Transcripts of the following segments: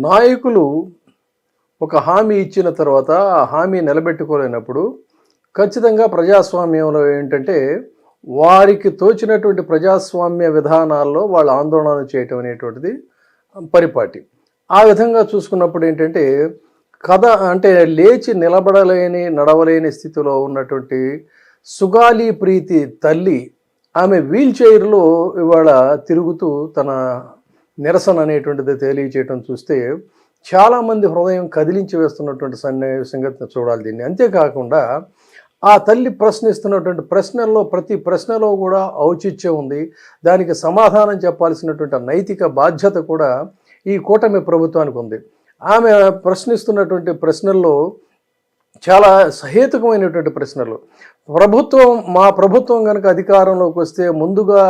నాయకులు ఒక హామీ ఇచ్చిన తర్వాత ఆ హామీ నిలబెట్టుకోలేనప్పుడు ఖచ్చితంగా ప్రజాస్వామ్యంలో ఏంటంటే వారికి తోచినటువంటి ప్రజాస్వామ్య విధానాల్లో వాళ్ళు ఆందోళన చేయటం అనేటువంటిది పరిపాటి. ఆ విధంగా చూసుకున్నప్పుడు ఏంటంటే కథ అంటే లేచి నిలబడలేని నడవలేని స్థితిలో ఉన్నటువంటి సుగాలి ప్రీతి తల్లి ఆమె వీల్ చైర్లో ఇవాళ తిరుగుతూ తన నిరసన అనేటువంటిది తెలియచేయటం చూస్తే చాలామంది హృదయం కదిలించి వేస్తున్నటువంటి సంగతిని చూడాలి దీన్ని. అంతేకాకుండా ఆ తల్లి ప్రశ్నిస్తున్నటువంటి ప్రశ్నల్లో ప్రతి ప్రశ్నలో కూడా ఔచిత్యం ఉంది. దానికి సమాధానం చెప్పాల్సినటువంటి నైతిక బాధ్యత కూడా ఈ కూటమి ప్రభుత్వానికి ఉంది. ఆమె ప్రశ్నిస్తున్నటువంటి ప్రశ్నల్లో చాలా సహేతుకమైనటువంటి ప్రశ్నలు. మా ప్రభుత్వం కనుక అధికారంలోకి వస్తే ముందుగా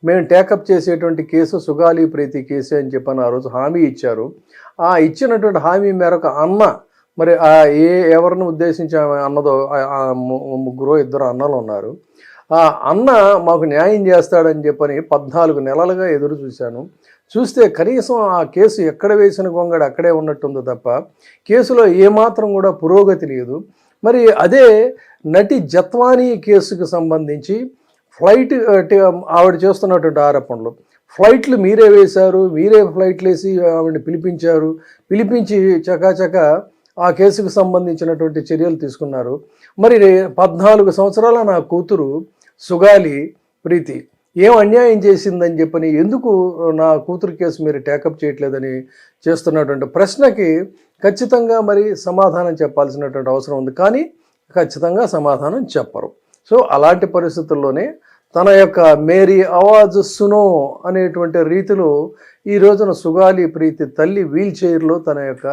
మేము టేకప్ చేసేటువంటి కేసు సుగాలి ప్రీతి కేసు అని చెప్పని ఆ రోజు హామీ ఇచ్చారు. ఆ ఇచ్చినటువంటి హామీ మేరకు అన్న మరి ఎవరిని ఉద్దేశించి ఆమె అన్నదో ముగ్గురు ఇద్దరు అన్నలు ఉన్నారు. ఆ అన్న మాకు న్యాయం చేస్తాడని చెప్పని 14 నెలలుగా ఎదురు చూస్తే కనీసం ఆ కేసు ఎక్కడ వేసిన గొంగడు అక్కడే ఉన్నట్టుందో తప్ప కేసులో ఏమాత్రం కూడా పురోగతి లేదు. మరి అదే నటి జత్వానీ కేసుకు సంబంధించి ఆవిడ చేస్తున్నటువంటి ఆరోపణలు, ఫ్లైట్లు మీరే వేశారు, మీరే ఫ్లైట్లు వేసి ఆవిడని పిలిపించి చకాచక ఆ కేసుకు సంబంధించినటువంటి చర్యలు తీసుకున్నారు. మరి 14 సంవత్సరాల నా కూతురు సుగాలి ప్రీతి ఏం అన్యాయం చేసిందని చెప్పని ఎందుకు నా కూతురు కేసు మీరు టేకప్ చేయట్లేదని చేస్తున్నటువంటి ప్రశ్నకి ఖచ్చితంగా మరి సమాధానం చెప్పాల్సినటువంటి అవసరం ఉంది. కానీ ఖచ్చితంగా సమాధానం చెప్పరు. సో అలాంటి పరిస్థితుల్లోనే తన యొక్క మేరీ ఆవాజ్ సునో అనేటువంటి రీతిలో ఈ రోజున సుగాలి ప్రీతి తల్లి వీల్ చైర్లో తన యొక్క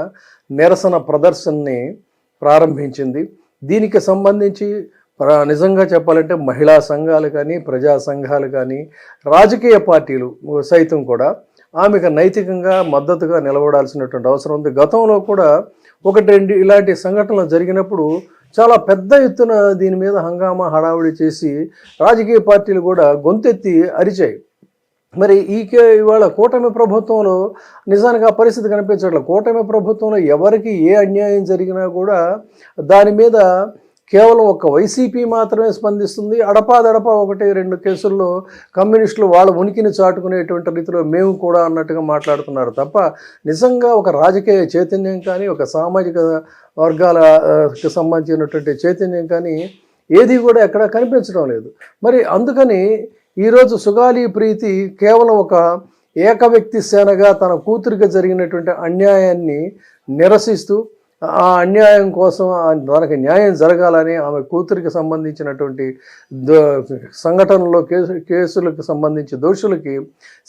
నిరసన ప్రదర్శనని ప్రారంభించింది. దీనికి సంబంధించి నిజంగా చెప్పాలంటే మహిళా సంఘాలు కానీ, ప్రజా సంఘాలు కానీ, రాజకీయ పార్టీలు సైతం కూడా ఆమెకు నైతికంగా మద్దతుగా నిలబడాల్సినటువంటి అవసరం ఉంది. గతంలో కూడా 1-2 ఇలాంటి సంఘటనలు జరిగినప్పుడు చాలా పెద్ద ఎత్తున దీని మీద హంగామా హడావుడి చేసి రాజకీయ పార్టీలు కూడా గొంతెత్తి అరిచాయి. మరి ఇవాళ కూటమి ప్రభుత్వంలో నిజానికి ఆ పరిస్థితి కనిపించట్లేదు. కూటమి ప్రభుత్వంలో ఎవరికి ఏ అన్యాయం జరిగినా కూడా దాని మీద కేవలం ఒక వైసీపీ మాత్రమే స్పందిస్తుంది. అడపాదడపా 1-2 కేసుల్లో కమ్యూనిస్టులు వాళ్ళ ఉనికిని చాటుకునేటువంటి రీతిలో మేము కూడా అన్నట్టుగా మాట్లాడుతున్నారు తప్ప నిజంగా ఒక రాజకీయ చైతన్యం కానీ, ఒక సామాజిక వర్గాలకు సంబంధించినటువంటి చైతన్యం కానీ ఏది కూడా ఎక్కడ కనిపించడం లేదు. మరి అందుకని ఈరోజు సుగాలి ప్రీతి కేవలం ఒక ఏకవ్యక్తి సేనగా తన కూతురికి జరిగినటువంటి అన్యాయాన్ని నిరసిస్తూ ఆ అన్యాయం కోసం తనకి న్యాయం జరగాలని ఆమె కూతురికి సంబంధించినటువంటి సంఘటనలో కేసులకు సంబంధించి దోషులకి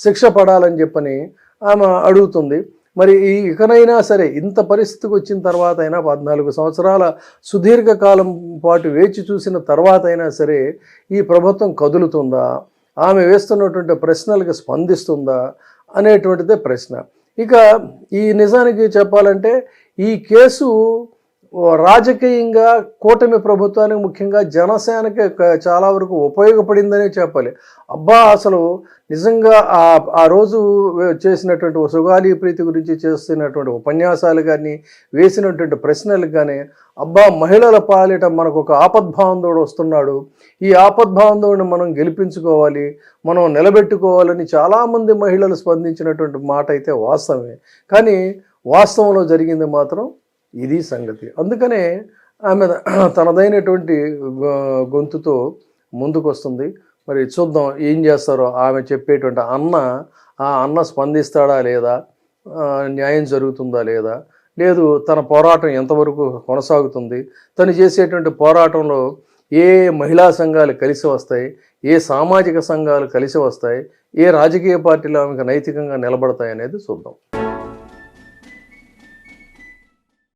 శిక్ష పడాలని చెప్పని ఆమె అడుగుతుంది. మరి ఇకనైనా సరే ఇంత పరిస్థితికి వచ్చిన తర్వాత అయినా 14 సంవత్సరాల సుదీర్ఘకాలం పాటు వేచి చూసిన తర్వాత అయినా సరే ఈ ప్రభుత్వం కదులుతుందా, ఆమె వేస్తున్నటువంటి ప్రశ్నలకు స్పందిస్తుందా అనేటువంటిదే ప్రశ్న. ఇక ఈ నిజానికి చెప్పాలంటే ఈ కేసు రాజకీయంగా కూటమి ప్రభుత్వానికి ముఖ్యంగా జనసేనకి చాలా వరకు ఉపయోగపడిందనే చెప్పాలి. అసలు నిజంగా ఆ రోజు చేసినటువంటి సుగాలి ప్రీతి గురించి చేస్తున్నటువంటి ఉపన్యాసాలు కానీ, వేసినటువంటి ప్రశ్నలకు కానీ మహిళల పాలిట మనకు ఒక ఆపద్బాంధవుడు వస్తున్నాడు, ఈ ఆపద్బాంధవుడిని మనం గెలిపించుకోవాలి, మనం నిలబెట్టుకోవాలని చాలామంది మహిళలు స్పందించినటువంటి మాట అయితే వాస్తవమే. కానీ వాస్తవంలో జరిగింది మాత్రం ఇది సంగతి. అందుకనే ఆమె తనదైనటువంటి గొంతుతో ముందుకు వస్తుంది. మరి చూద్దాం ఏం చేస్తారో. ఆమె చెప్పేటువంటి అన్న స్పందిస్తాడా లేదా, న్యాయం జరుగుతుందా లేదా, లేదు తన పోరాటం ఎంతవరకు కొనసాగుతుంది, తను చేసేటువంటి పోరాటంలో ఏ మహిళా సంఘాలు కలిసి వస్తాయి, ఏ సామాజిక సంఘాలు కలిసి వస్తాయి, ఏ రాజకీయ పార్టీలు ఆమెకు నైతికంగా నిలబడతాయి అనేది చూద్దాం.